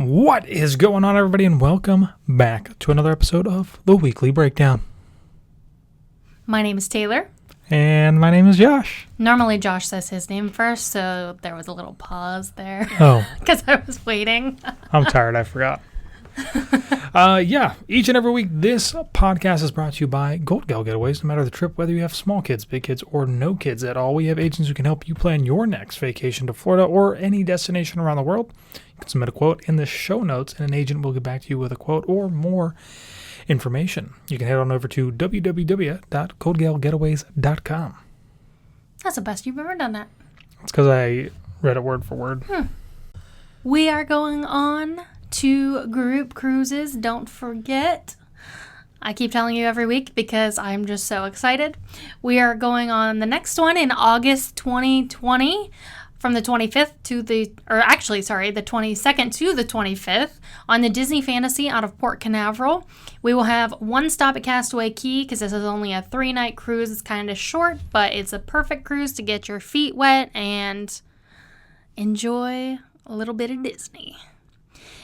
What is going on, everybody, and welcome back to another episode of the Weekly Breakdown. My name is Taylor. And my name is Josh. Normally Josh says his name first, so there was a little pause there. Oh. Because I was waiting. I'm tired, I forgot. Each and every week, this podcast is brought to you by Gold Gal Getaways. No matter the trip, whether you have small kids, big kids, or no kids at all, we have agents who can help you plan your next vacation to Florida or any destination around the world. You can submit a quote in the show notes, and an agent will get back to you with a quote or more information. You can head on over to www.goldgalgetaways.com. That's the best you've ever done that. It's because I read it word for word. We are going on 2 group cruises. Don't forget. I keep telling you every week because I'm just so excited. We are going on the next one in August 2020 from the 25th to the 22nd to the 25th on the Disney Fantasy out of Port Canaveral. We will have one stop at Castaway Cay because this is only a 3-night cruise. It's kind of short, but it's a perfect cruise to get your feet wet and enjoy a little bit of Disney.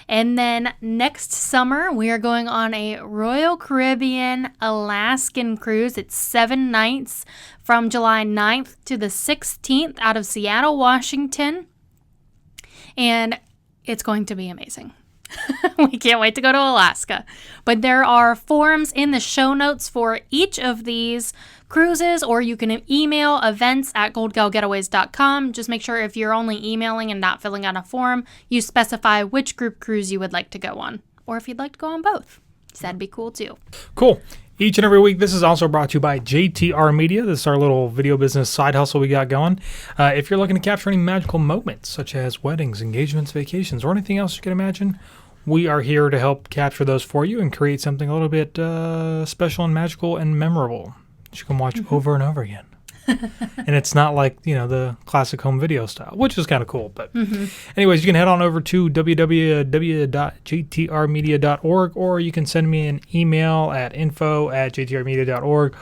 And then next summer, we are going on a Royal Caribbean Alaskan cruise. It's 7 nights from July 9th to the 16th out of Seattle, Washington. And it's going to be amazing. We can't wait to go to Alaska. But there are forms in the show notes for each of these cruises, or you can email events@goldgalgetaways.com. Just make sure if you're only emailing and not filling out a form, you specify which group cruise you would like to go on, or if you'd like to go on both. So that'd be cool too. Cool. Each and every week, this is also brought to you by JTR Media. This is our little video business side hustle we got going. If you're looking to capture any magical moments, such as weddings, engagements, vacations, or anything else you can imagine, we are here to help capture those for you and create something a little bit special and magical and memorable that you can watch over and over again. And it's not like, the classic home video style, which is kind of cool. But anyways, you can head on over to www.jtrmedia.org, or you can send me an email at info@jtrmedia.org,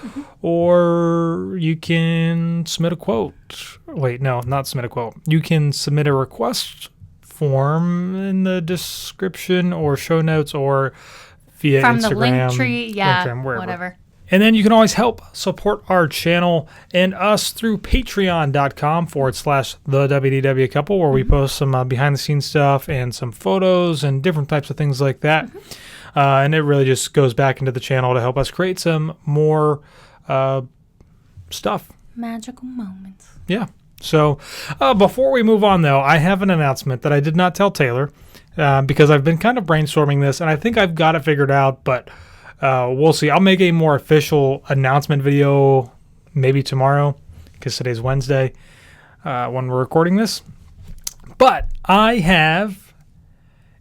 or you can submit a quote. Wait, no, not submit a quote. You can submit a request form in the description or show notes, or via From Instagram. the link tree, wherever. whatever. And then you can always help support our channel and us through patreon.com/the WDW Couple, where we post some behind-the-scenes stuff and some photos and different types of things like that. And it really just goes back into the channel to help us create some more stuff. Magical moments. Yeah. So before we move on, though, I have an announcement that I did not tell Taylor because I've been kind of brainstorming this, and I think I've got it figured out, but we'll see. I'll make a more official announcement video maybe tomorrow because today's Wednesday when we're recording this. But I have,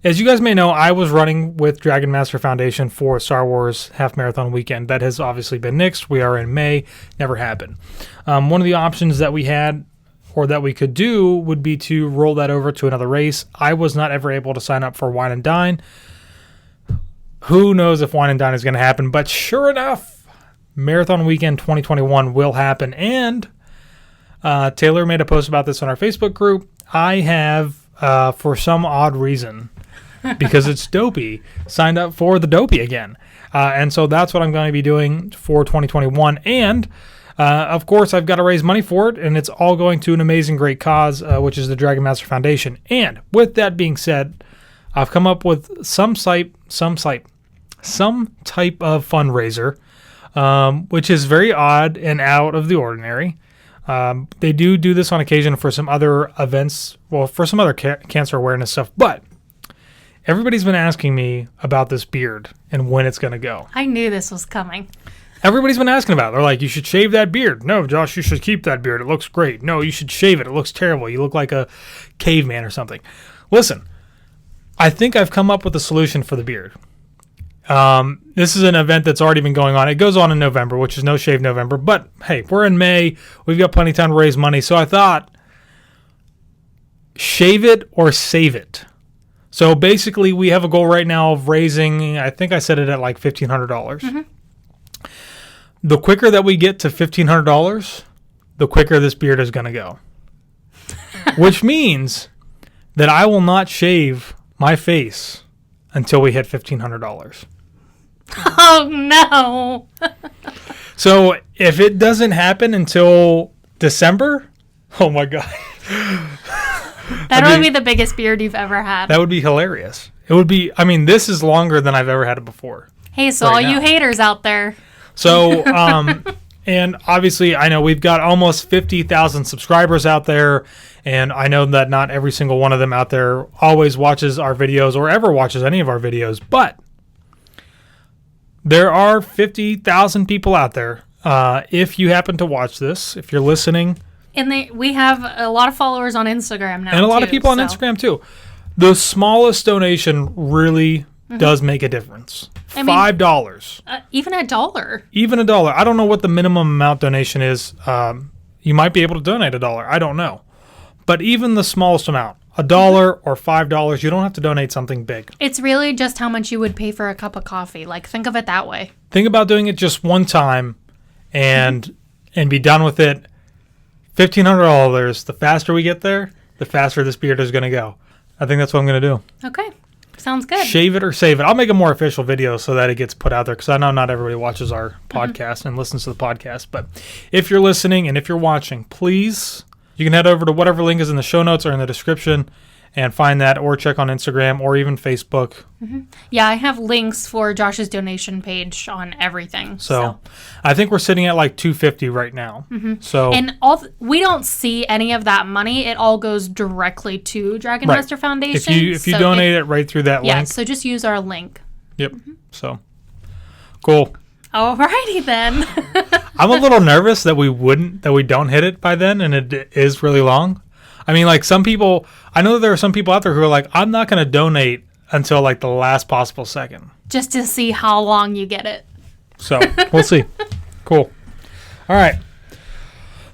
as you guys may know, I was running with Dragon Master Foundation for Star Wars Half Marathon Weekend. That has obviously been nixed. We are in May. Never happened. One of the options that we had, or that we could do, would be to roll that over to another race. I was not ever able to sign up for Wine and Dine. Who knows if Wine and Dine is going to happen, but sure enough, Marathon Weekend 2021 will happen. And Taylor made a post about this on our Facebook group. I have, for some odd reason, because it's dopey, signed up for the dopey again. And so that's what I'm going to be doing for 2021. And of course, I've got to raise money for it, and it's all going to an amazing, great cause, which is the Dragon Master Foundation. And with that being said, I've come up with some type of fundraiser, which is very odd and out of the ordinary. They do this on occasion for some other events, for some other cancer awareness stuff, but everybody's been asking me about this beard and when it's going to go. I knew this was coming. Everybody's been asking about it. They're like, you should shave that beard. No, Josh, you should keep that beard. It looks great. No, you should shave it. It looks terrible. You look like a caveman or something. Listen, I think I've come up with a solution for the beard. This is an event that's already been going on. It goes on in November, which is No Shave November. But, hey, we're in May. We've got plenty of time to raise money. So I thought, shave it or save it. So basically, we have a goal right now of raising, I think I set it at like $1,500. The quicker that we get to $1,500, the quicker this beard is going to go. Which means that I will not shave my face until we hit $1,500. Oh, no. So if it doesn't happen until December, oh my God. That would be the biggest beard you've ever had. That would be hilarious. It would be, I mean, this is longer than I've ever had it before. Hey, so all you haters out there. So, and obviously I know we've got almost 50,000 subscribers out there. And I know that not every single one of them out there always watches our videos or ever watches any of our videos. But there are 50,000 people out there. If you happen to watch this, if you're listening. And we have a lot of followers on Instagram now. And a lot of people on Instagram too. The smallest donation really does make a difference. $5. Even $1. Even $1. I don't know what the minimum amount donation is. You might be able to donate $1. I don't know. But even the smallest amount, $1 or $5, you don't have to donate something big. It's really just how much you would pay for a cup of coffee. Like, think of it that way. Think about doing it just one time and be done with it. $1,500. The faster we get there, the faster this beard is going to go. I think that's what I'm going to do. Okay. Sounds good. Shave it or save it. I'll make a more official video so that it gets put out there because I know not everybody watches our podcast and listens to the podcast. But if you're listening and if you're watching, please, you can head over to whatever link is in the show notes or in the description and find that, or check on Instagram or even Facebook. Yeah, I have links for Josh's donation page on everything. So I think we're sitting at like $250 right now. So and we don't see any of that money. It all goes directly to Dragon Master Foundation. If you donate it right through that link. Yeah, so just use our link. Yep. So cool. Alrighty then. I'm a little nervous that we don't hit it by then, and it is really long. I mean, like some people, I know that there are some people out there who are like, I'm not going to donate until like the last possible second. Just to see how long you get it. So we'll see. Cool. All right.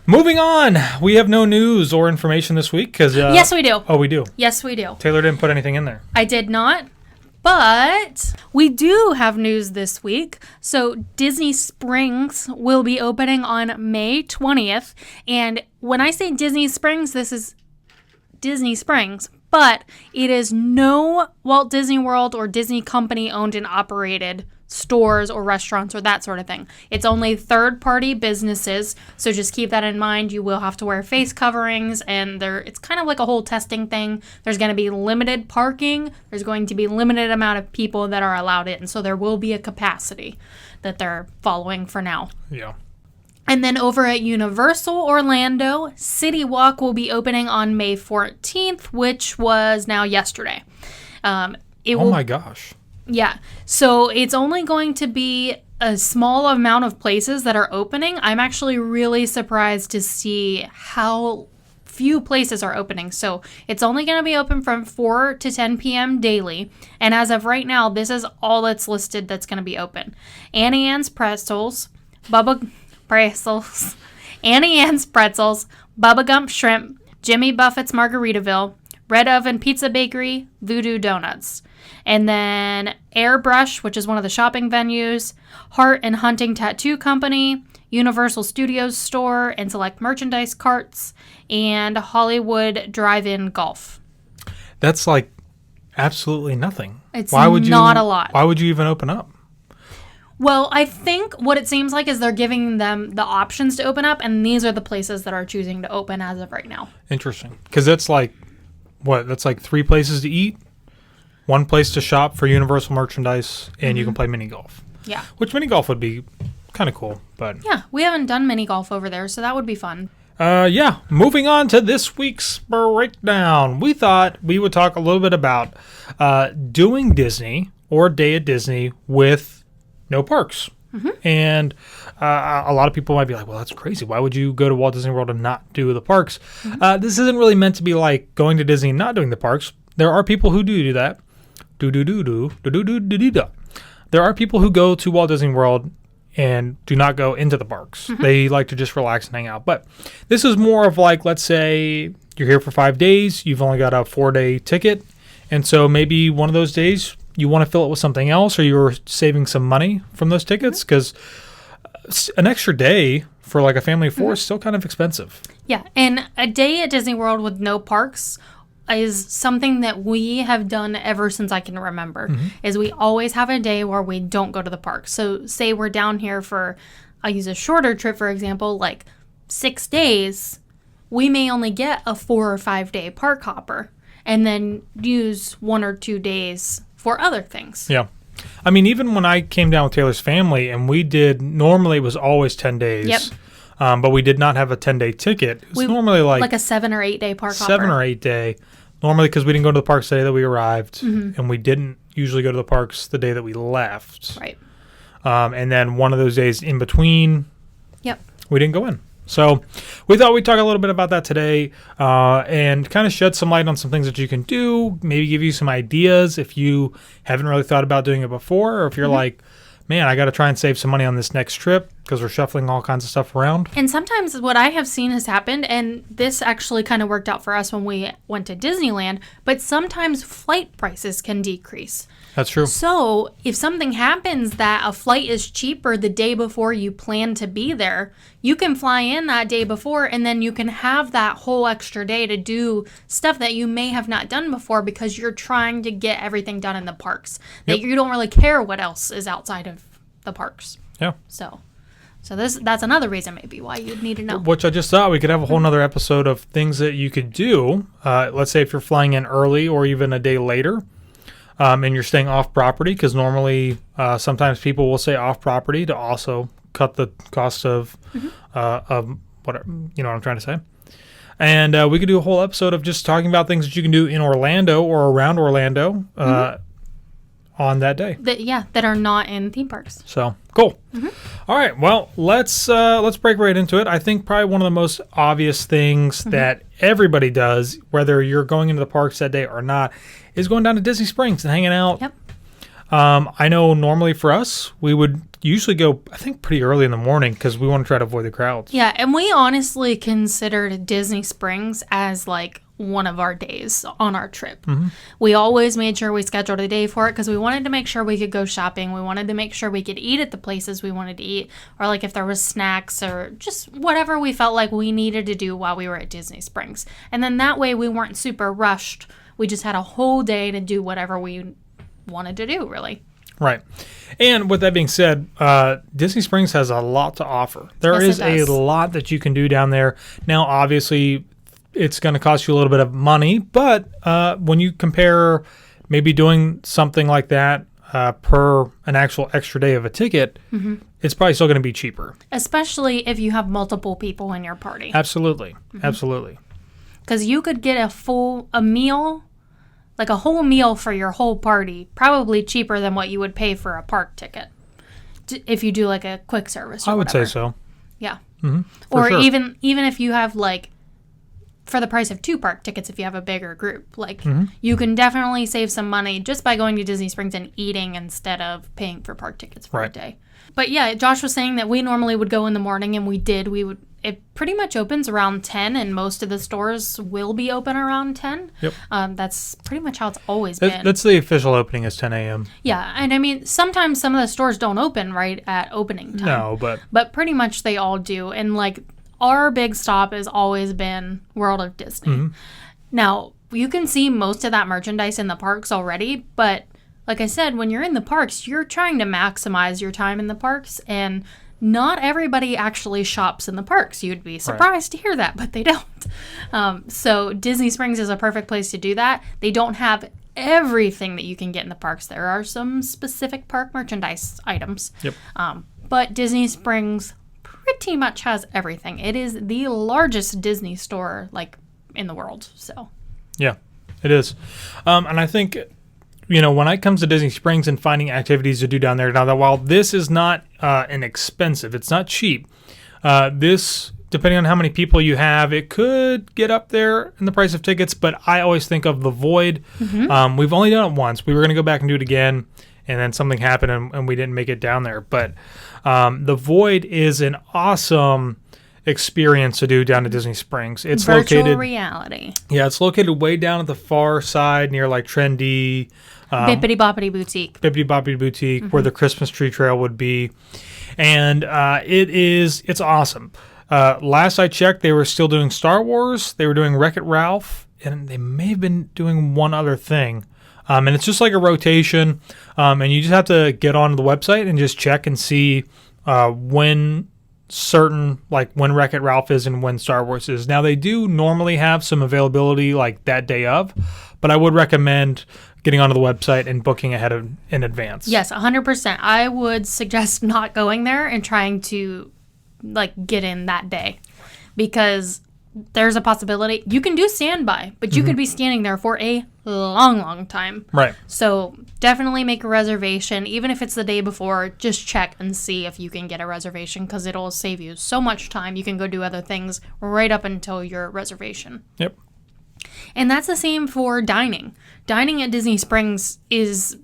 Moving on. We have no news or information this week because. Yes, we do. Oh, we do. Yes, we do. Taylor didn't put anything in there. I did not. But we do have news this week. So Disney Springs will be opening on May 20th. And when I say Disney Springs, this is Disney Springs. But it is no Walt Disney World or Disney company owned and operated stores or restaurants or that sort of thing. It's only third-party businesses, so just keep that in mind. You will have to wear face coverings, and it's kind of like a whole testing thing. There's going to be limited parking. There's going to be limited amount of people that are allowed in, so there will be a capacity that they're following for now. Yeah. And then over at Universal Orlando, City Walk will be opening on May 14th, which was now yesterday. My gosh. Yeah, so it's only going to be a small amount of places that are opening. I'm actually really surprised to see how few places are opening. So it's only going to be open from 4 to 10 p.m. daily. And as of right now, this is all that's listed that's going to be open. Annie Ann's Pretzels, Annie Ann's Pretzels, Bubba Gump Shrimp, Jimmy Buffett's Margaritaville, Red Oven Pizza Bakery, Voodoo Donuts. And then Airbrush, which is one of the shopping venues, Heart and Hunting Tattoo Company, Universal Studios Store and Select Merchandise Carts, and Hollywood Drive-In Golf. That's like absolutely nothing. It's not a lot. Why would you even open up? Well, I think what it seems like is they're giving them the options to open up, and these are the places that are choosing to open as of right now. Interesting. Because that's like, what? That's like 3 places to eat, 1 place to shop for Universal merchandise, and you can play mini golf. Yeah. Which mini golf would be kind of cool, but... Yeah, we haven't done mini golf over there, so that would be fun. Yeah, moving on to this week's breakdown. We thought we would talk a little bit about doing Disney or a day at Disney with no parks. And a lot of people might be like, well, that's crazy. Why would you go to Walt Disney World and not do the parks? This isn't really meant to be like going to Disney and not doing the parks. There are people who do that. There are people who go to Walt Disney World and do not go into the parks. They like to just relax and hang out. But this is more of like, let's say you're here for 5 days. You've only got a 4-day ticket. And so maybe one of those days you want to fill it with something else, or you're saving some money from those tickets, because an extra day for like a family of 4 is still kind of expensive. Yeah, and a day at Disney World with no parks, is something that we have done ever since I can remember, is we always have a day where we don't go to the park. So say we're down here for, I'll use a shorter trip, for example, like 6 days, we may only get a 4 or 5 day park hopper and then use 1 or 2 days for other things. Yeah. I mean, even when I came down with Taylor's family and we did, normally it was always 10 days. Yep. But we did not have a 10-day ticket. It was normally like a 7 or 8 day park hopper. 7 or 8 day. Normally because we didn't go to the parks the day that we arrived. And we didn't usually go to the parks the day that we left. Right. And then one of those days in between, we didn't go in. So we thought we'd talk a little bit about that today and kind of shed some light on some things that you can do, maybe give you some ideas if you haven't really thought about doing it before, or if you're like, man, I got to try and save some money on this next trip because we're shuffling all kinds of stuff around. And sometimes what I have seen has happened, and this actually kind of worked out for us when we went to Disneyland, but sometimes flight prices can decrease. That's true. So if something happens that a flight is cheaper the day before you plan to be there, you can fly in that day before, and then you can have that whole extra day to do stuff that you may have not done before because you're trying to get everything done in the parks. That you don't really care what else is outside of the parks. Yeah. So that's another reason maybe why you'd need to know. Which I just thought we could have a whole nother episode of things that you could do. Let's say if you're flying in early or even a day later. And you're staying off property, because normally sometimes people will say off property to also cut the cost of whatever, you know what I'm trying to say. And we could do a whole episode of just talking about things that you can do in Orlando or around Orlando on that day. That are not in theme parks. So cool. All right, well, let's break right into it. I think probably one of the most obvious things that everybody does, whether you're going into the parks that day or not, is going down to Disney Springs and hanging out. Yep. I know normally for us, we would usually go, I think, pretty early in the morning because we want to try to avoid the crowds. Yeah, and we honestly considered Disney Springs as like one of our days on our trip. We always made sure we scheduled a day for it because we wanted to make sure we could go shopping. We wanted to make sure we could eat at the places we wanted to eat, or like if there was snacks or just whatever we felt like we needed to do while we were at Disney Springs. And then that way we weren't super rushed. We just had a whole day to do whatever we wanted to do, really. Right. And with that being said, Disney Springs has a lot to offer. There is a lot that you can do down there. Now, obviously, it's going to cost you a little bit of money, but when you compare maybe doing something like that per an actual extra day of a ticket, it's probably still going to be cheaper. Especially if you have multiple people in your party. Absolutely. Absolutely. Because you could get a meal, like a whole meal for your whole party, probably cheaper than what you would pay for a park ticket if you do like a quick service or I would whatever. say so. Yeah. For sure. even if you have like, for the price of 2 park tickets, if you have a bigger group, like you can definitely save some money just by going to Disney Springs and eating instead of paying for park tickets for a day. But yeah, Josh was saying that we normally would go in the morning, and we did. It pretty much opens around 10, and most of the stores will be open around 10. Yep. That's pretty much how it's always been. That's the official opening is 10 a.m. Yeah, and I mean, sometimes some of the stores don't open right at opening time. No, but pretty much they all do. And like, our big stop has always been World of Disney. Now, you can see most of that merchandise in the parks already, but like I said, when you're in the parks, you're trying to maximize your time in the parks, and not everybody actually shops in the parks. You'd be surprised to hear that, but they don't. So Disney Springs is a perfect place to do that. They don't have everything that you can get in the parks. There are some specific park merchandise items. Yep. But Disney Springs pretty much has everything. It is the largest Disney store like in the world. So yeah, it is. And I think, you know, when it comes to Disney Springs and finding activities to do down there, now that while this is not inexpensive, it's not cheap. This, depending on how many people you have, it could get up there in the price of tickets. But I always think of the Void. We've only done it once. We were going to go back and do it again, and then something happened and we didn't make it down there. But the Void is an awesome experience to do down to Disney Springs. It's virtual reality. Yeah, it's located way down at the far side near like Trendy. Bippity Boppity Boutique. Bippity Boppity Boutique, where the Christmas tree trail would be. And it's awesome. Last I checked, they were still doing Star Wars. They were doing Wreck-It Ralph. and they may have been doing one other thing. And it's just like a rotation, and you just have to get onto the website and just check and see when certain, like when Wreck-It Ralph is and when Star Wars is. Now, they do normally have some availability like that day of, but I would recommend getting onto the website and booking ahead in advance. Yes, 100%. I would suggest not going there and trying to like get in that day, because there's a possibility you can do standby, but you could be standing there for a long time. Right. So definitely make a reservation. Even if it's the day before, just check and see if you can get a reservation, because it'll save you so much time. You can go do other things right up until your reservation. Yep. And that's the same for dining. Dining at Disney Springs is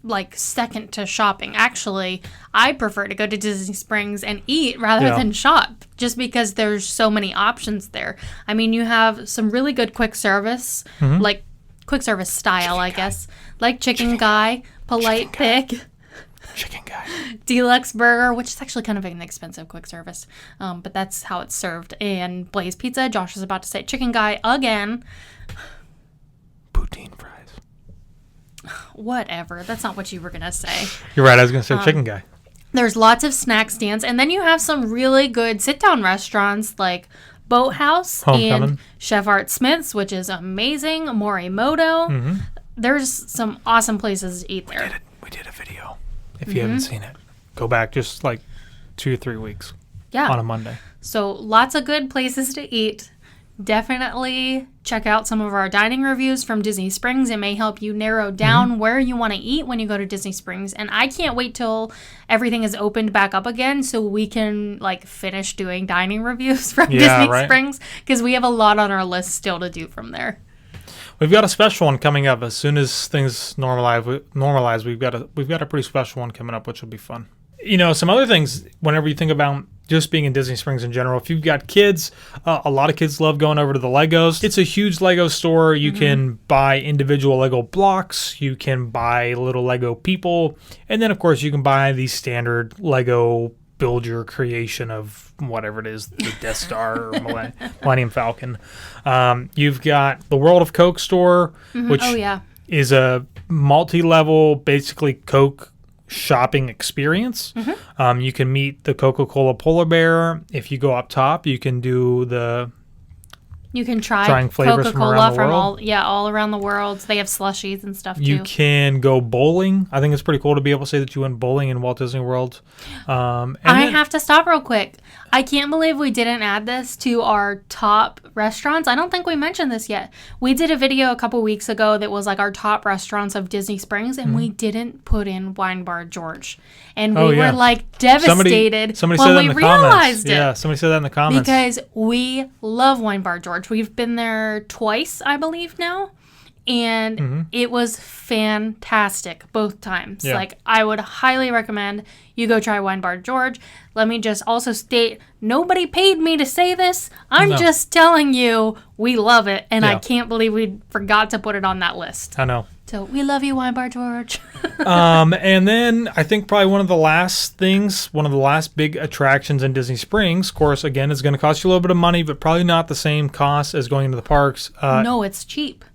like second to shopping. Actually, I prefer to go to Disney Springs and eat rather than shop, just because there's so many options there. I mean, you have some really good quick service, like quick service style, I guess, like Chicken Guy, Polite Pig, Chicken Guy, Deluxe Burger, which is actually kind of an expensive quick service, but that's how it's served, and Blaze Pizza. Josh is about to say Chicken Guy again. Poutine fries. Whatever. That's not what you were going to say. You're right. I was going to say Chicken Guy. There's lots of snack stands. And then you have some really good sit-down restaurants like Boathouse and Chef Art Smith's, which is amazing. Morimoto. There's some awesome places to eat there. We did a video. If you haven't seen it, go back just like 2 or 3 weeks. Yeah. On a Monday. So lots of good places to eat. Definitely check out some of our dining reviews from Disney Springs. It may help you narrow down where you want to eat when you go to Disney Springs. And I can't wait till everything is opened back up again so we can like finish doing dining reviews from Disney Springs, because we have a lot on our list still to do from there. We've got a special one coming up as soon as things normalize. We've got a pretty special one coming up, which will be fun. You know, some other things whenever you think about just being in Disney Springs in general. If you've got kids, a lot of kids love going over to the Legos. It's a huge Lego store. You can buy individual Lego blocks. You can buy little Lego people. And then, of course, you can buy the standard Lego build your creation of whatever it is, the Death Star or Millennium Falcon. You've got the World of Coke store, which is a multi-level, basically Coke shopping experience. You can meet the Coca-Cola polar bear. If you go up top, you can do you can try Coca-Cola from all around the world. They have slushies and stuff too. You can go bowling. I think it's pretty cool to be able to say that you went bowling in Walt Disney World. I have to stop real quick. I can't believe we didn't add this to our top restaurants. I don't think we mentioned this yet. We did a video a couple weeks ago that was like our top restaurants of Disney Springs, and we didn't put in Wine Bar George. And we were like devastated somebody when said that we in the realized comments. it. Yeah, somebody said that in the comments. Because we love Wine Bar George. We've been there twice, I believe now. And it was fantastic both times. Yeah. Like, I would highly recommend you go try Wine Bar George. Let me just also state, nobody paid me to say this. I'm just telling you, we love it. And I can't believe we forgot to put it on that list. I know. So, we love you, Wine Bar George. And then I think probably one of the last big attractions in Disney Springs, of course, again, is going to cost you a little bit of money, but probably not the same cost as going into the parks. No, it's cheap.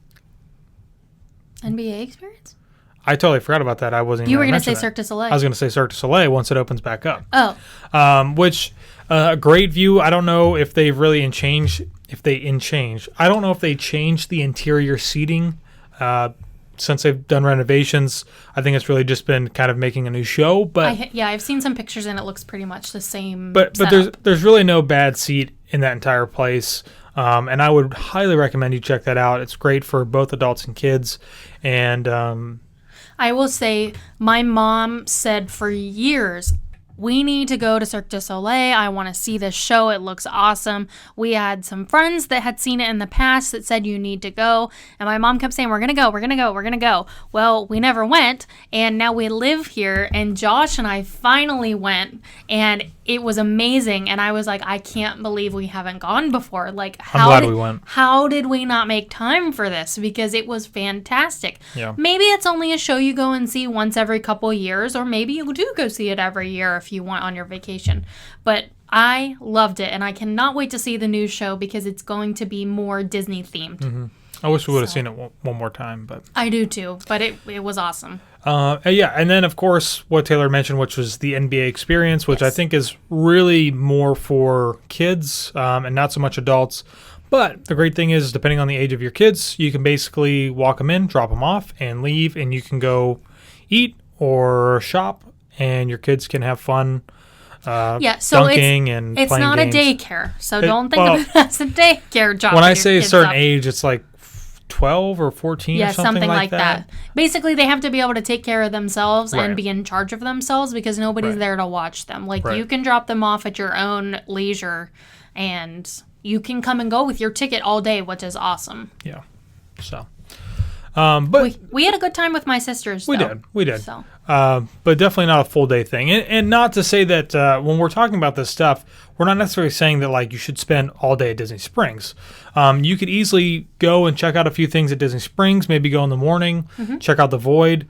NBA experience? I totally forgot about that. I wasn't even You were going to say that. Cirque du Soleil. I was going to say Cirque du Soleil once it opens back up. Oh. Which, a great view. I don't know if they've really changed I don't know if they changed the interior seating since they've done renovations. I think it's really just been kind of making a new show. But I've seen some pictures and it looks pretty much the same. But there's really no bad seat in that entire place. And I would highly recommend you check that out. It's great for both adults and kids. And I will say, my mom said for years, we need to go to Cirque du Soleil. I want to see this show. It looks awesome. We had some friends that had seen it in the past that said you need to go. And my mom kept saying, we're going to go, we're going to go, we're going to go. Well, we never went. And now we live here. And Josh and I finally went. And it was amazing. And I was like, I can't believe we haven't gone before. Like, I'm glad we went. How did we not make time for this? Because it was fantastic. Yeah. Maybe it's only a show you go and see once every couple years, or maybe you do go see it every year if you want on your vacation. But I loved it, and I cannot wait to see the new show because it's going to be more Disney themed. I wish we would have seen it one more time, but I do too. But it was awesome. Yeah, and then of course what Taylor mentioned, which was the NBA experience, which Yes. I think is really more for kids and not so much adults. But the great thing is, depending on the age of your kids, you can basically walk them in, drop them off, and leave, and you can go eat or shop, and your kids can have fun. So dunking and it's playing not games. a daycare, so don't think of it as a daycare job. When I your say a kids certain up. age, it's like 12 or 14 Yeah, or something like that. Basically, they have to be able to take care of themselves Right. and be in charge of themselves because nobody's Right. there to watch them. Like, Right. you can drop them off at your own leisure, and you can come and go with your ticket all day, which is awesome. Yeah. So, but We had a good time with my sisters, we though. did. So, But definitely not a full day thing. And not to say that when we're talking about this stuff, we're not necessarily saying that like you should spend all day at Disney Springs. You could easily go and check out a few things at Disney Springs, maybe go in the morning, check out the Void,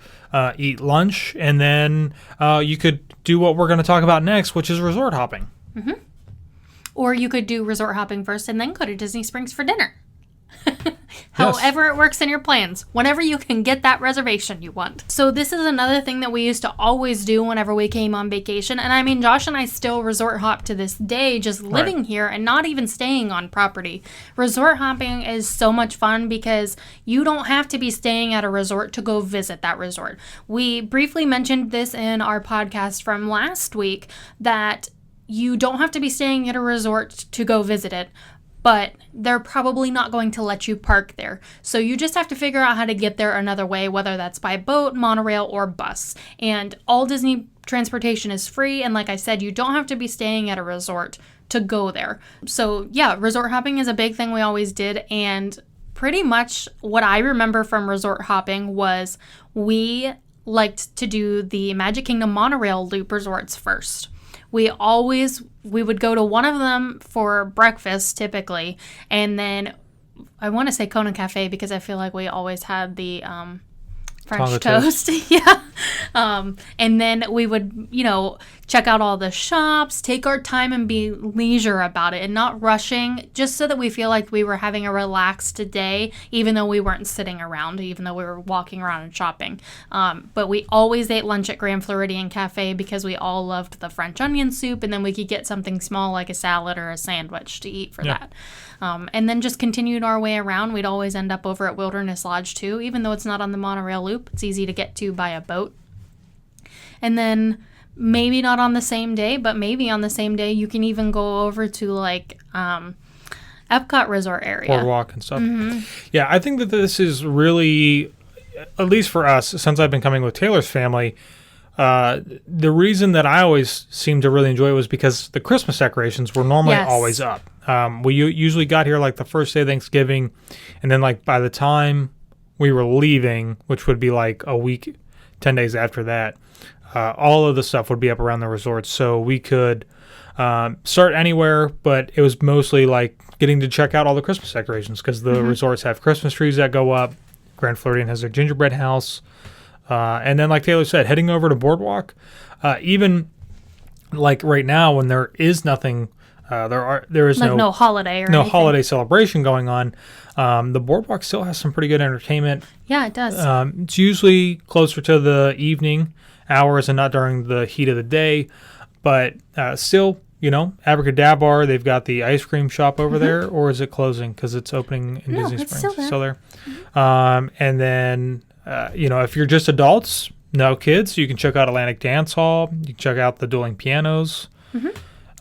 eat lunch, and then you could do what we're going to talk about next, which is resort hopping. or you could do resort hopping first and then go to Disney Springs for dinner. However it works in your plans, whenever you can get that reservation you want. So this is another thing that we used to always do whenever we came on vacation. And I mean, Josh and I still resort hop to this day, just living here and not even staying on property. Resort hopping is so much fun because you don't have to be staying at a resort to go visit that resort. We briefly mentioned this in our podcast from last week, that you don't have to be staying at a resort to go visit it, but they're probably not going to let you park there. So you just have to figure out how to get there another way, whether that's by boat, monorail, or bus. And all Disney transportation is free. And like I said, you don't have to be staying at a resort to go there. So yeah, resort hopping is a big thing we always did. And pretty much what I remember from resort hopping was we liked to do the Magic Kingdom monorail loop resorts first. We would go to one of them for breakfast typically, and then I want to say Kona Cafe because I feel like we always had the French Tonga toast. Yeah. And then we would, check out all the shops, take our time and be leisure about it and not rushing, just so that we feel like we were having a relaxed day, even though we weren't sitting around, even though we were walking around and shopping. But we always ate lunch at Grand Floridian Cafe because we all loved the French onion soup, and then we could get something small like a salad or a sandwich to eat for that. And then just continued our way around. We'd always end up over at Wilderness Lodge too, even though it's not on the monorail loop. It's easy to get to by a boat. And then maybe not on the same day, but maybe on the same day you can even go over to like Epcot Resort area. Boardwalk and stuff. Yeah, I think that this is really, at least for us, since I've been coming with Taylor's family, the reason that I always seemed to really enjoy it was because the Christmas decorations were normally always up. We usually got here like the first day of Thanksgiving, and then like by the time we were leaving, which would be like a week, 10 days after that, all of the stuff would be up around the resort. So we could start anywhere, but it was mostly like getting to check out all the Christmas decorations because the resorts have Christmas trees that go up. Grand Floridian has their gingerbread house. And then, like Taylor said, heading over to Boardwalk, even like right now when there is nothing, there is like no holiday or no anything. holiday celebration going on. The Boardwalk still has some pretty good entertainment. Yeah, it does. It's usually closer to the evening hours and not during the heat of the day, but still, Abracadabra, they've got the ice cream shop over there, or is it closing because it's opening in Disney it's Springs? still there. And then, if you're just adults, no kids, you can check out Atlantic Dance Hall. You can check out the dueling pianos.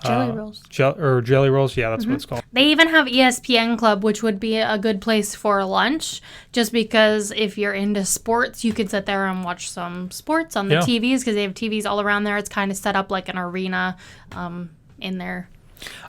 Jelly rolls. Jelly rolls, yeah, that's what it's called. They even have ESPN Club, which would be a good place for lunch, just because if you're into sports, you could sit there and watch some sports on the TVs, because they have TVs all around there. It's kind of set up like an arena in there.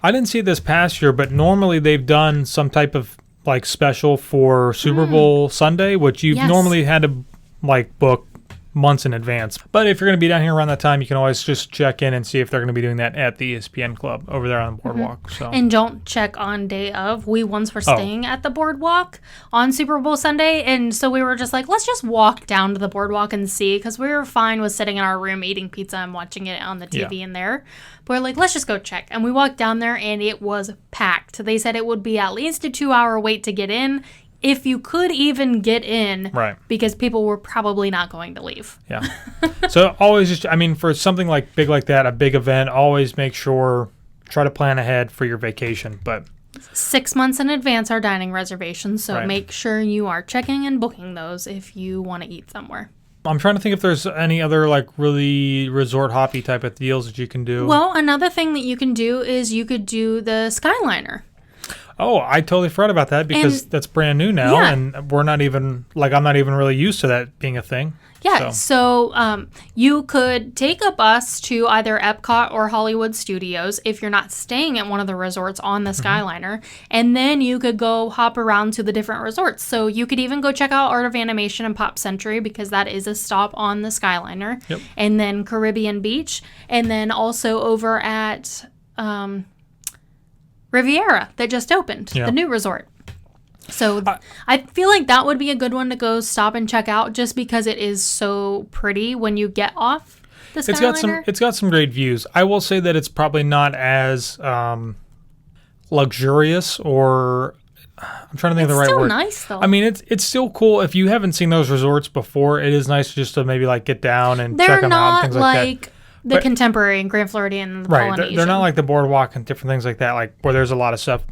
I didn't see it this past year, but normally they've done some type of like special for Super Bowl Sunday, which you've normally had to like book months in advance. But if you're going to be down here around that time, you can always just check in and see if they're going to be doing that at the ESPN Club over there on the Boardwalk. So. And don't check on day of. We once were staying at the Boardwalk on Super Bowl Sunday, and so we were just like, let's just walk down to the Boardwalk and see, because we were fine with sitting in our room eating pizza and watching it on the TV in there. But we're like, let's just go check. And we walked down there, and it was packed. They said it would be at least a 2-hour wait to get in. if you could even get in, Right. because people were probably not going to leave. Yeah. So always just, I mean, for something like big like that, a big event, always make sure, try to plan ahead for your vacation. But 6 months in advance are dining reservations, so Right. make sure you are checking and booking those if you want to eat somewhere. I'm trying to think if there's any other like really resort hoppy type of deals that you can do. Well, another thing that you can do is you could do the Skyliner. Oh, I totally forgot about that because that's brand new now, Yeah. and we're not even like I'm not even really used to that being a thing. Yeah, so you could take a bus to either Epcot or Hollywood Studios if you're not staying at one of the resorts on the Skyliner, and then you could go hop around to the different resorts. So you could even go check out Art of Animation and Pop Century because that is a stop on the Skyliner, Yep. and then Caribbean Beach, and then also over at Riviera that just opened, the new resort. So I feel like that would be a good one to go stop and check out just because it is so pretty when you get off the Skyliner. It's got some great views. I will say that it's probably not as luxurious or I'm trying to think of the right word. It's still nice though. I mean, it's still cool if you haven't seen those resorts before. It is nice just to maybe like get down and check them out and things like that. They're not like the Contemporary and Grand Floridian and the Polynesian. They're not like the Boardwalk and different things like that, like where there's a lot of stuff.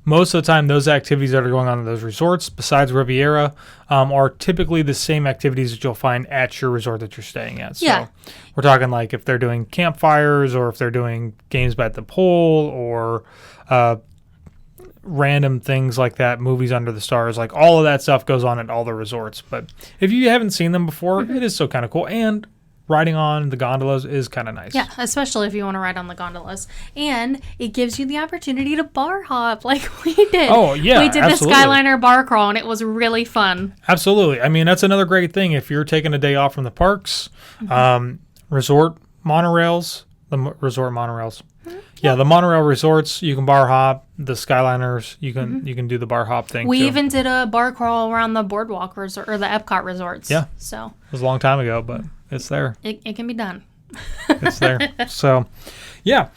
Most of the time, those activities that are going on in those resorts, besides Riviera, are typically the same activities that you'll find at your resort that you're staying at. So we're talking like if they're doing campfires or if they're doing games by the pool or random things like that, movies under the stars, like all of that stuff goes on at all the resorts. But if you haven't seen them before, it is still kind of cool. And riding on the gondolas is kind of nice. Yeah, especially if you want to ride on the gondolas. And it gives you the opportunity to bar hop like we did. Oh, yeah, we did absolutely. the Skyliner bar crawl, and it was really fun. Absolutely. I mean, that's another great thing. If you're taking a day off from the parks, resort monorails, resort monorails. Yeah, the monorail resorts, you can bar hop. The Skyliners, you can do the bar hop thing. We too. even did a bar crawl around the Boardwalk resort, or the Epcot resorts. Yeah. So It was a long time ago, but it's there. it can be done. It's there. So, yeah.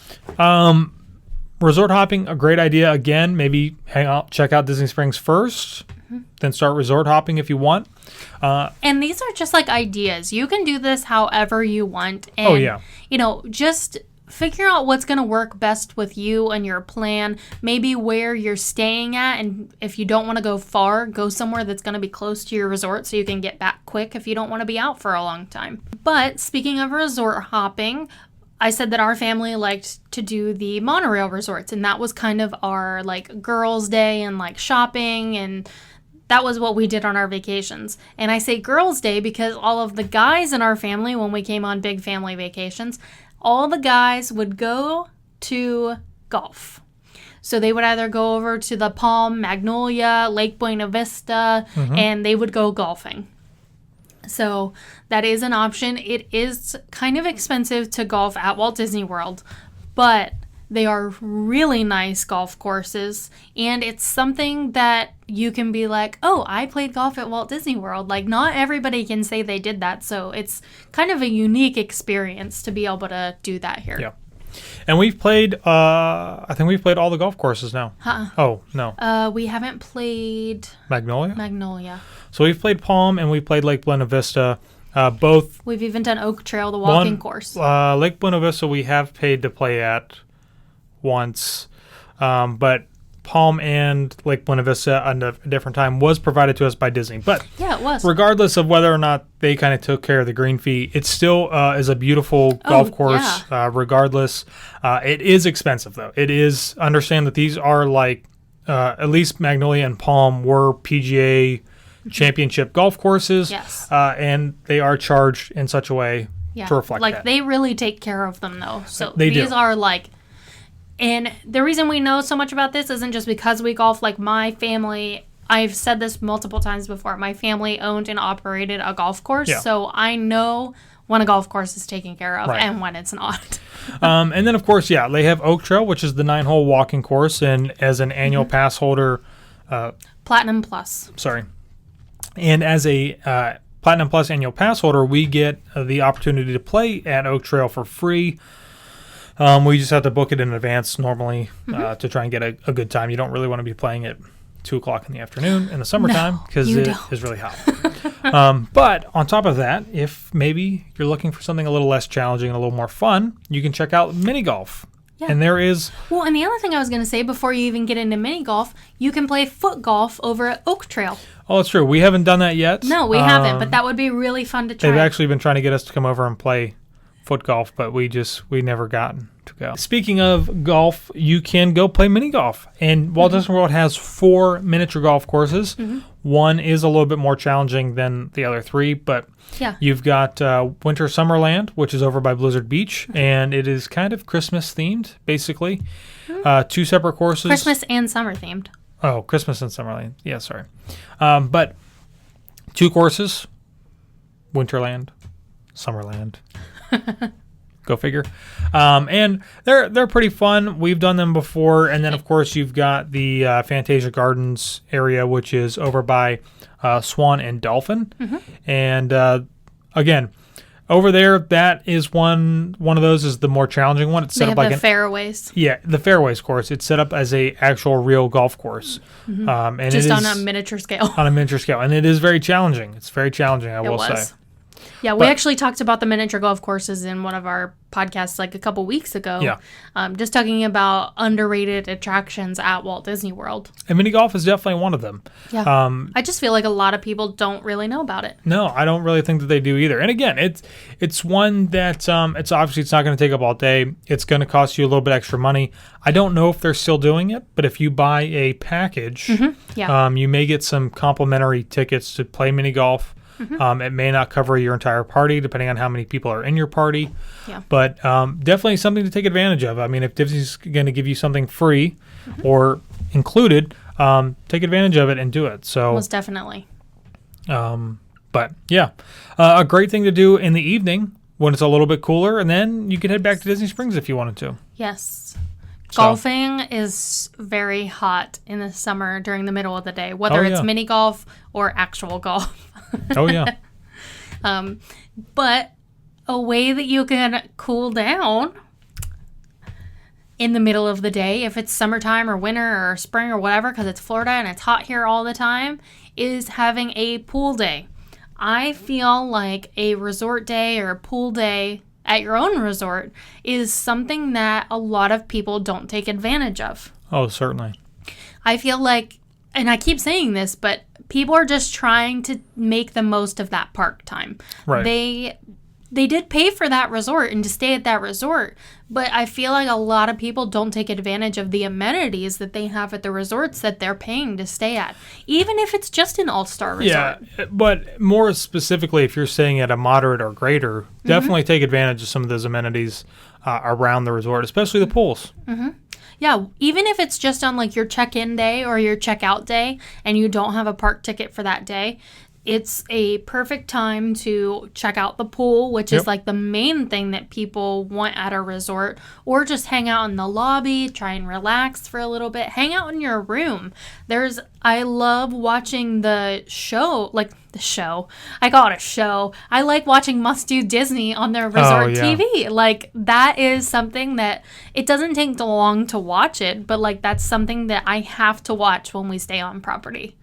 Resort hopping, a great idea. Again, maybe hang out, check out Disney Springs first, then start resort hopping if you want. And these are just like ideas. You can do this however you want. And, just figure out what's going to work best with you and your plan. Maybe where you're staying at. And if you don't want to go far, go somewhere that's going to be close to your resort so you can get back quick if you don't want to be out for a long time. But speaking of resort hopping, I said that our family liked to do the monorail resorts. And that was kind of our like girls' day and like shopping, and that was what we did on our vacations. And I say girls' day because all of the guys in our family, when we came on big family vacations, all the guys would go to golf. So they would either go over to the Palm, Magnolia, Lake Buena Vista, and they would go golfing. So that is an option. It is kind of expensive to golf at Walt Disney World, but they are really nice golf courses, and it's something that you can be like, oh, I played golf at Walt Disney World. Like, not everybody can say they did that, so it's kind of a unique experience to be able to do that here. Yeah. And we've played, I think we've played all the golf courses now. Oh, no. We haven't played Magnolia? So we've played Palm and we've played Lake Buena Vista. Both. We've even done Oak Trail, the walking course. Lake Buena Vista we have paid to play at once, but Palm and Lake Buena Vista at a different time was provided to us by Disney. But yeah, it was. Regardless of whether or not they kind of took care of the green fee, it still is a beautiful golf course. Yeah. Regardless, it is expensive though. It is. Understand that these are like at least Magnolia and Palm were PGA championship golf courses. Yes. And they are charged in such a way to reflect that. Like they really take care of them though. So these are like. And the reason we know so much about this isn't just because we golf. Like my family, I've said this multiple times before, my family owned and operated a golf course. Yeah. So I know when a golf course is taken care of and when it's not. And then, of course, they have Oak Trail, which is the 9-hole walking course. And as an annual pass holder... Platinum Plus. Sorry. And as a Platinum Plus annual pass holder, we get the opportunity to play at Oak Trail for free. We just have to book it in advance normally to try and get a good time. You don't really want to be playing it 2 o'clock in the afternoon in the summertime because you it don't. is really hot. But on top of that, if maybe you're looking for something a little less challenging and a little more fun, you can check out mini golf. Yeah. And there is... Well, and the other thing I was going to say before you even get into mini golf, you can play foot golf over at Oak Trail. Oh, that's true. We haven't done that yet. No, we haven't, but that would be really fun to try. They've actually been trying to get us to come over and play foot golf, but we never gotten to go. Speaking of golf, you can go play mini golf. And Walt Disney World has 4 miniature golf courses. One is a little bit more challenging than the other 3, but you've got Winter Summerland, which is over by Blizzard Beach, and it is kind of Christmas themed, basically. 2 separate courses. Christmas and summer themed. Oh, Christmas and Summerland. Yeah, sorry. But 2 courses, Winterland, Summerland. Go figure. And they're pretty fun. We've done them before. And then, of course, you've got the Fantasia Gardens area, which is over by Swan and Dolphin. And, again, over there, that is one of those is the more challenging one. It's set They up have like the fairways. Yeah, the fairways course. It's set up as a actual real golf course. And Just it on is a miniature scale. on a miniature scale. And it is very challenging. It's very challenging, I will say. Yeah, we actually talked about the miniature golf courses in one of our podcasts like a couple weeks ago. Yeah. Just talking about underrated attractions at Walt Disney World. And mini golf is definitely one of them. Yeah. I just feel like a lot of people don't really know about it. No, I don't really think that they do either. And again, it's one that it's obviously it's not going to take up all day. It's going to cost you a little bit extra money. I don't know if they're still doing it, but if you buy a package, you may get some complimentary tickets to play mini golf. It may not cover your entire party, depending on how many people are in your party. Yeah. But definitely something to take advantage of. I mean, if Disney's going to give you something free or included, take advantage of it and do it. So most definitely. But yeah, a great thing to do in the evening when it's a little bit cooler, and then you could head back to Disney Springs if you wanted to. Yes. Golfing is very hot in the summer during the middle of the day, whether it's mini golf or actual golf. Oh, yeah. But a way that you can cool down in the middle of the day, if it's summertime or winter or spring or whatever, because it's Florida and it's hot here all the time, is having a pool day. I feel like a resort day or a pool day at your own resort is something that a lot of people don't take advantage of. Oh, certainly. I feel like, and I keep saying this, but people are just trying to make the most of that park time. Right. They did pay for that resort and to stay at that resort, but I feel like a lot of people don't take advantage of the amenities that they have at the resorts that they're paying to stay at, even if it's just an all-star resort. Yeah, but more specifically, if you're staying at a moderate or greater, definitely take advantage of some of those amenities around the resort, especially the pools. Yeah, even if it's just on like your check-in day or your check-out day and you don't have a park ticket for that day, it's a perfect time to check out the pool, which is like the main thing that people want at a resort, or just hang out in the lobby, try and relax for a little bit, hang out in your room. I love watching the show, I call it a show. I like watching Must Do Disney on their resort TV. Like, that is something that, it doesn't take long to watch it, but like that's something that I have to watch when we stay on property.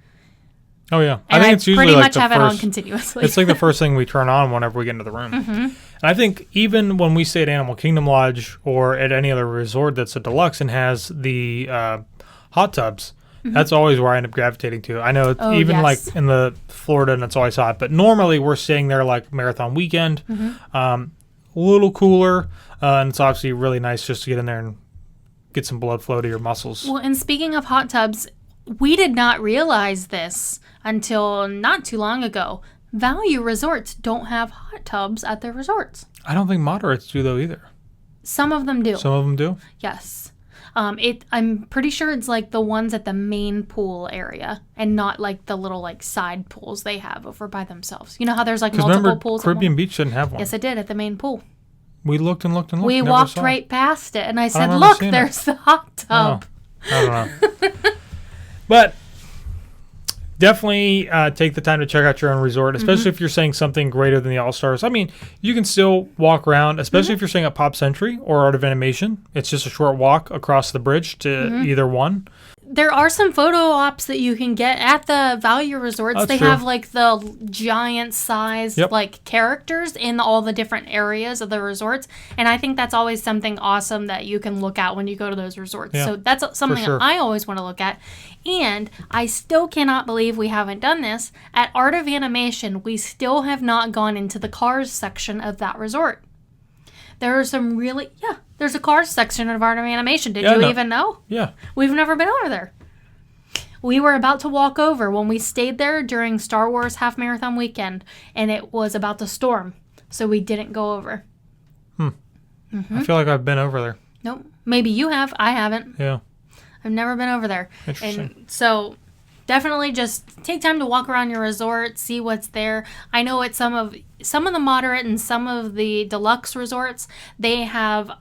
Oh, yeah. And I think it's usually pretty like much have it on continuously. It's like the first thing we turn on whenever we get into the room. And I think even when we stay at Animal Kingdom Lodge or at any other resort that's a deluxe and has the hot tubs, that's always where I end up gravitating to. I know like in the Florida and it's always hot, but normally we're staying there like marathon weekend, a little cooler, and it's obviously really nice just to get in there and get some blood flow to your muscles. Well, and speaking of hot tubs, we did not realize this until not too long ago. Value resorts don't have hot tubs at their resorts. I don't think moderates do, though, either. Some of them do. Some of them do? Yes. I'm pretty sure it's like the ones at the main pool area and not like the little like side pools they have over by themselves. You know how there's like multiple pools? Caribbean Beach didn't have one. Yes, it did at the main pool. We looked and looked and looked. We walked right past it and I said, look, there's the hot tub. Oh, I don't know. But definitely take the time to check out your own resort, especially if you're saying something greater than the All-Stars. I mean, you can still walk around, especially if you're staying at Pop Century or Art of Animation. It's just a short walk across the bridge to either one. There are some photo ops that you can get at the value resorts. That's They true. have like the giant sized Yep. like characters in all the different areas of the resorts. And I think that's always something awesome that you can look at when you go to those resorts. Yeah, So that's something sure. I always want to look at. And I still cannot believe we haven't done this. At Art of Animation, we still have not gone into the Cars section of that resort. There are some really, there's a Cars section of Art of Animation. Did you even know? Yeah. We've never been over there. We were about to walk over when we stayed there during Star Wars Half Marathon weekend, and it was about to storm, so we didn't go over. I feel like I've been over there. Nope. Maybe you have. I haven't. Yeah. I've never been over there. Interesting. And so definitely just take time to walk around your resort, see what's there. I know at some of the moderate and some of the deluxe resorts, they have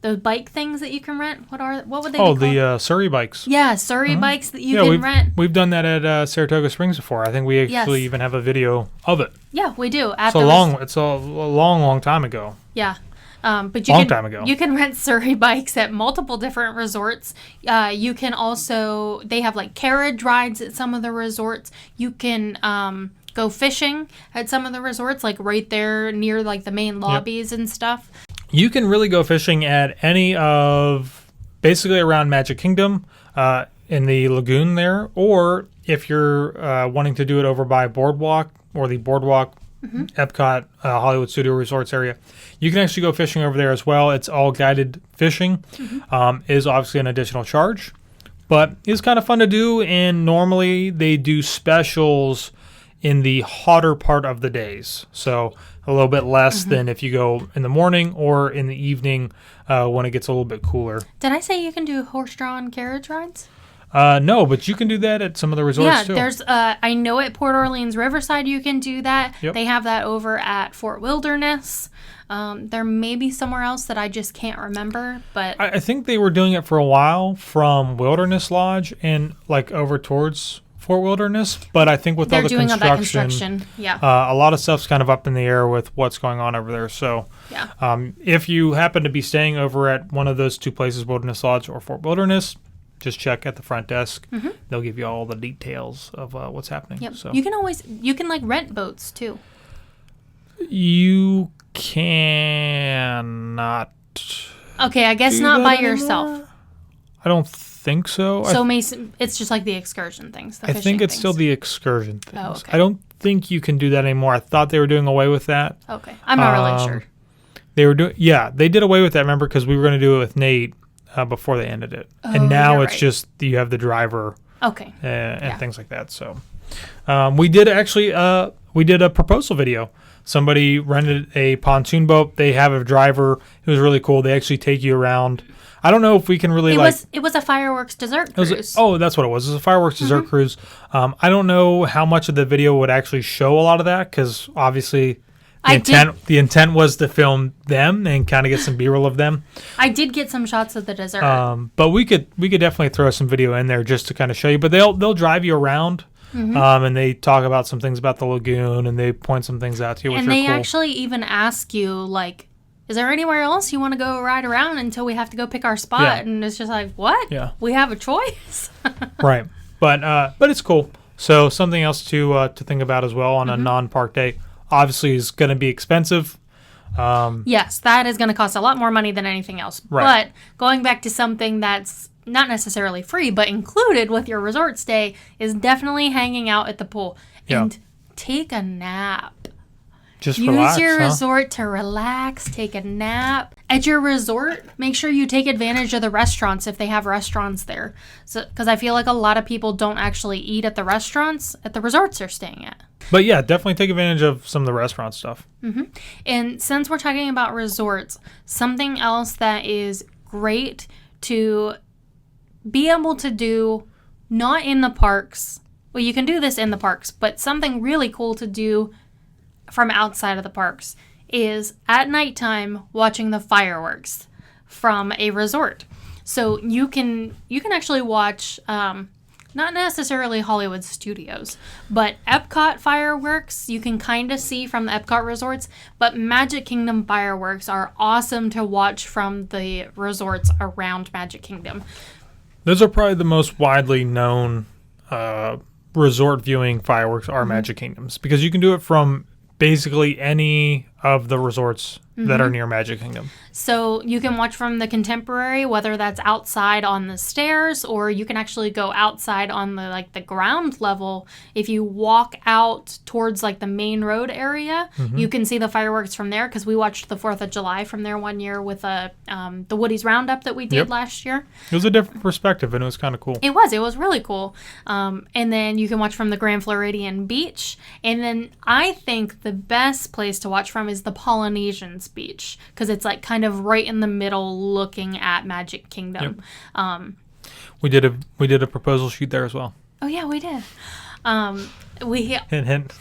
those bike things that you can rent. What would they be called? The Surrey bikes. Yeah, Surrey bikes that you can rent. We've done that at Saratoga Springs before. I think we actually even have a video of it. Yeah, we do. It's a long time ago. Yeah. But Time ago. You can rent Surrey bikes at multiple different resorts. You can also, they have like carriage rides at some of the resorts. You can go fishing at some of the resorts, like right there near like the main lobbies and stuff. You can really go fishing at any of, basically around Magic Kingdom, in the lagoon there, or if you're wanting to do it over by Boardwalk or the Boardwalk Epcot Hollywood Studio Resorts area, you can actually go fishing over there as well. It's all guided fishing. Is obviously an additional charge, but it's kind of fun to do, and normally they do specials in the hotter part of the days, so a little bit less than if you go in the morning or in the evening when it gets a little bit cooler. Did I say you can do horse-drawn carriage rides? No, but you can do that at some of the resorts too. Yeah, there's, I know at Port Orleans Riverside you can do that. Yep. They have that over at Fort Wilderness. There may be somewhere else that I just can't remember, but I think they were doing it for a while from Wilderness Lodge and like over towards Fort Wilderness, but I think with all they're the doing all that construction, construction. Yeah. a lot of stuff's kind of up in the air with what's going on over there. So Yeah. if you happen to be staying over at one of those two places, Wilderness Lodge or Fort Wilderness, just check at the front desk. They'll give you all the details of what's happening. Yep. So You can like rent boats too. you cannot. Okay, I guess do not that by anymore? yourself. I don't think so. So Mason, it's just like the excursion things. The I think fishing it's things. still the excursion things. Oh, okay. I don't think you can do that anymore. I thought they were doing away with that. Okay, I'm not really sure. They were doing, they did away with that. Remember, because we were going to do it with Nate before they ended it, and now you're it's right. just you have the driver Okay. and things like that. So we did actually we did a proposal video. Somebody rented a pontoon boat. They have a driver. It was really cool. They actually take you around. I don't know if we can really It was a fireworks dessert cruise. That's what it was. It was a fireworks dessert cruise. I don't know how much of the video would actually show a lot of that because obviously the intent was to film them and kind of get some B-roll of them. I did get some shots of the dessert. But we could definitely throw some video in there just to kind of show you. But they'll drive you around. And they talk about some things about the lagoon and they point some things out to you, which and are they cool. actually even ask you like, is there anywhere else you want to go ride around until we have to go pick our spot? Yeah. And it's just like, what? Yeah. We have a choice? Right. But it's cool. So something else to think about as well on a non-park day. Obviously is going to be expensive. Yes, that is going to cost a lot more money than anything else. Right. But going back to something that's not necessarily free, but included with your resort stay is definitely hanging out at the pool and take a nap. Just Use relax, your huh? resort to relax, take a nap. At your resort, make sure you take advantage of the restaurants if they have restaurants there. So, because I feel like a lot of people don't actually eat at the restaurants at the resorts they're staying at. But yeah, definitely take advantage of some of the restaurant stuff. And since we're talking about resorts, something else that is great to be able to do, not in the parks. Well, you can do this in the parks, but something really cool to do from outside of the parks is at nighttime watching the fireworks from a resort. So you can actually watch not necessarily Hollywood Studios, but Epcot fireworks you can kind of see from the Epcot resorts, but Magic Kingdom fireworks are awesome to watch from the resorts around Magic Kingdom. Those are probably the most widely known resort viewing fireworks are Magic Kingdoms, because you can do it from basically any of the resorts that are near Magic Kingdom. So you can watch from the Contemporary, whether that's outside on the stairs, or you can actually go outside on the ground level. If you walk out towards the main road area, you can see the fireworks from there, because we watched the 4th of July from there one year with the Woody's Roundup that we did last year. It was a different perspective, and it was kind of cool. It was really cool. And then you can watch from the Grand Floridian Beach. And then I think the best place to watch from is the Polynesians Beach, because it's kind of right in the middle looking at Magic Kingdom. We did a proposal shoot there as well. Oh yeah, we did. Hint.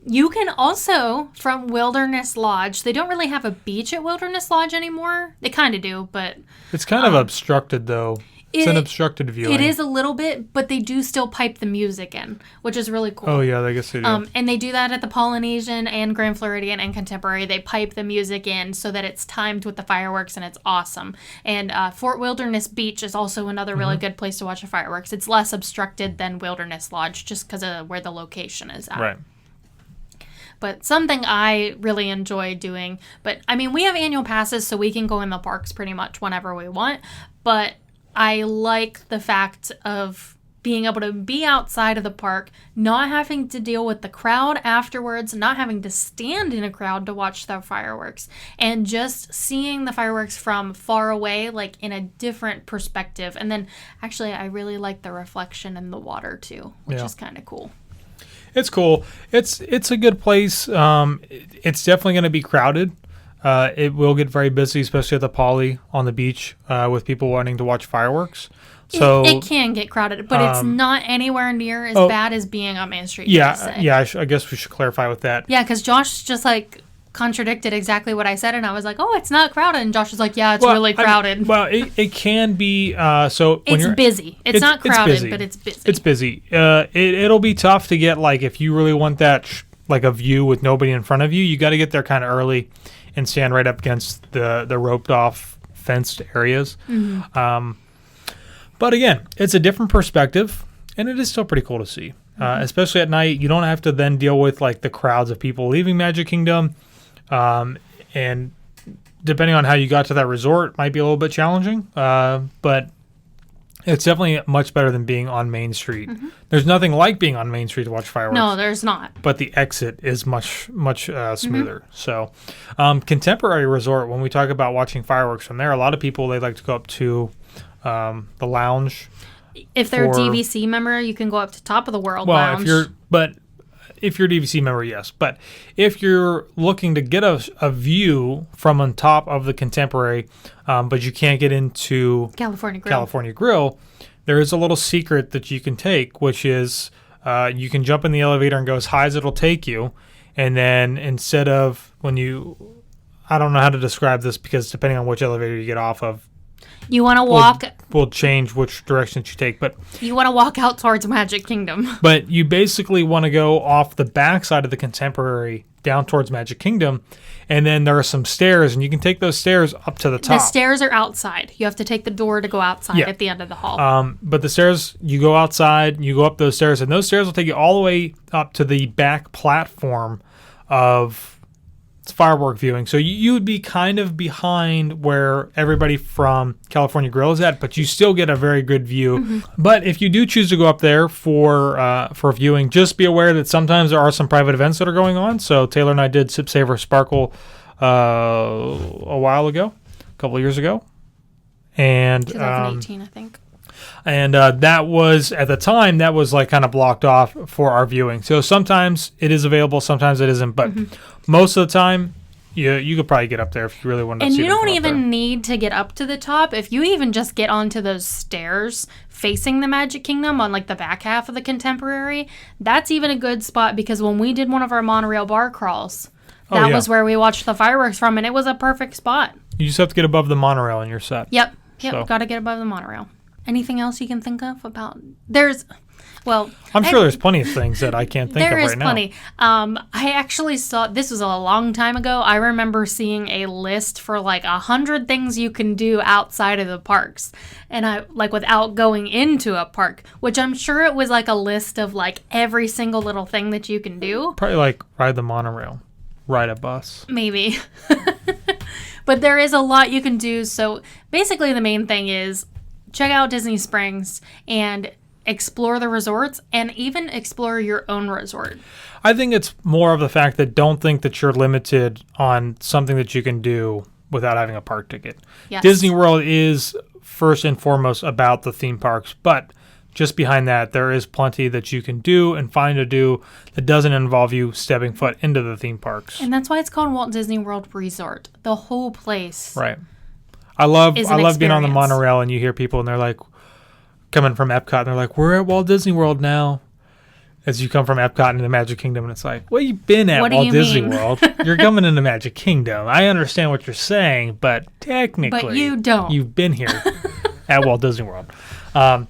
You can also, from Wilderness Lodge, they don't really have a beach at Wilderness Lodge anymore. They kind of do, but it's kind of obstructed though. It's an obstructed viewing. It is a little bit, but they do still pipe the music in, which is really cool. Oh, yeah, I guess they do. And they do that at the Polynesian and Grand Floridian and Contemporary. They pipe the music in so that it's timed with the fireworks, and it's awesome. And Fort Wilderness Beach is also another really good place to watch the fireworks. It's less obstructed than Wilderness Lodge just because of where the location is at. Right. But something I really enjoy doing, but I mean, we have annual passes, so we can go in the parks pretty much whenever we want, but I like the fact of being able to be outside of the park, not having to deal with the crowd afterwards, not having to stand in a crowd to watch the fireworks, and just seeing the fireworks from far away, in a different perspective. And then, actually, I really like the reflection in the water, too, which is kind of cool. It's cool. It's a good place. It's definitely going to be crowded. It will get very busy, especially at the Poly on the beach, with people wanting to watch fireworks. So it can get crowded, but it's not anywhere near as bad as being on Main Street. I guess we should clarify with that. Yeah, because Josh just contradicted exactly what I said, and I was like, "Oh, it's not crowded," and Josh was like, "Yeah, it's really crowded." It can be. So when it's busy. It's not crowded, but it's busy. It's busy. It'll be tough to get if you really want that a view with nobody in front of you. You got to get there kind of early and stand right up against the roped off fenced areas. But again, it's a different perspective, and it is still pretty cool to see. Especially at night, you don't have to then deal with the crowds of people leaving Magic Kingdom. And depending on how you got to that resort, it might be a little bit challenging. But it's definitely much better than being on Main Street. There's nothing like being on Main Street to watch fireworks. No, there's not. But the exit is much smoother. So, Contemporary Resort, when we talk about watching fireworks from there, a lot of people, they like to go up to the lounge. If they're a DVC member, you can go up to Top of the World Lounge. If you're a DVC member, yes. But if you're looking to get a view from on top of the Contemporary, but you can't get into California Grill, there is a little secret that you can take, which is you can jump in the elevator and go as high as it'll take you. And then instead of I don't know how to describe this, because depending on which elevator you get off of, you want to walk. Will change which direction that you take, but you want to walk out towards Magic Kingdom. But you basically want to go off the back side of the Contemporary down towards Magic Kingdom, and then there are some stairs, and you can take those stairs up to the top. The stairs are outside. You have to take the door to go outside at the end of the hall. But the stairs, you go outside, you go up those stairs, and those stairs will take you all the way up to the back platform of firework viewing. So you would be kind of behind where everybody from California Grill is at, but you still get a very good view. But if you do choose to go up there for viewing, just be aware that sometimes there are some private events that are going on. So Taylor and I did Sip Savor Sparkle a while ago, a couple of years ago. And 2018, I think. And that was, at the time, that was kind of blocked off for our viewing. So sometimes it is available, sometimes it isn't. But most of the time, you could probably get up there if you really wanted to see And you don't even need to get up to the top. If you even just get onto those stairs facing the Magic Kingdom on the back half of the Contemporary, that's even a good spot, because when we did one of our monorail bar crawls, that was where we watched the fireworks from, and it was a perfect spot. You just have to get above the monorail and you're set. Yep, got to get above the monorail. Anything else you can think of about? Well, I'm sure there's plenty of things that I can't think of right now. There is plenty. I actually saw, this was a long time ago, I remember seeing a list for like 100 things you can do outside of the parks. And I, like, without going into a park, which I'm sure it was like a list of like every single little thing that you can do. Probably like ride the monorail, ride a bus. Maybe. But there is a lot you can do. So basically the main thing is check out Disney Springs and explore the resorts and even explore your own resort. I think it's more of the fact that don't think that you're limited on something that you can do without having a park ticket. Yes. Disney World is first and foremost about the theme parks, but just behind that, there is plenty that you can do and find to do that doesn't involve you stepping foot into the theme parks. And that's why it's called Walt Disney World Resort. The whole place. Right. I love being on the experience. monorail and you hear people and they're like coming from Epcot and they're like, we're at Walt Disney World now. As you come from Epcot into the Magic Kingdom and it's like, well, you've been at Walt Disney World. You're coming into Magic Kingdom. I understand what you're saying, but technically But you don't. You've been here at Walt Disney World.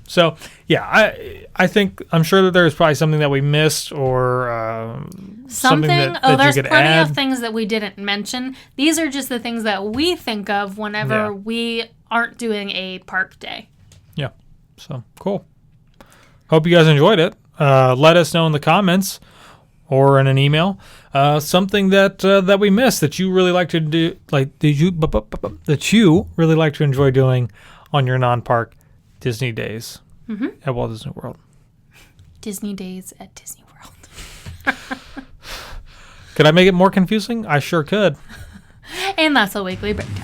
So yeah, I'm sure that there's probably something that we missed or something that there's you could plenty add. of things that we didn't mention. These are just the things that we think of whenever we aren't doing a park day. Yeah. So cool. Hope you guys enjoyed it. Let us know in the comments or in an email something that we missed that you really like to do, that you really like to enjoy doing on your non-park Disney days at Walt Disney World. Disney days at Disney World. Could I make it more confusing? I sure could. And that's a weekly breakdown.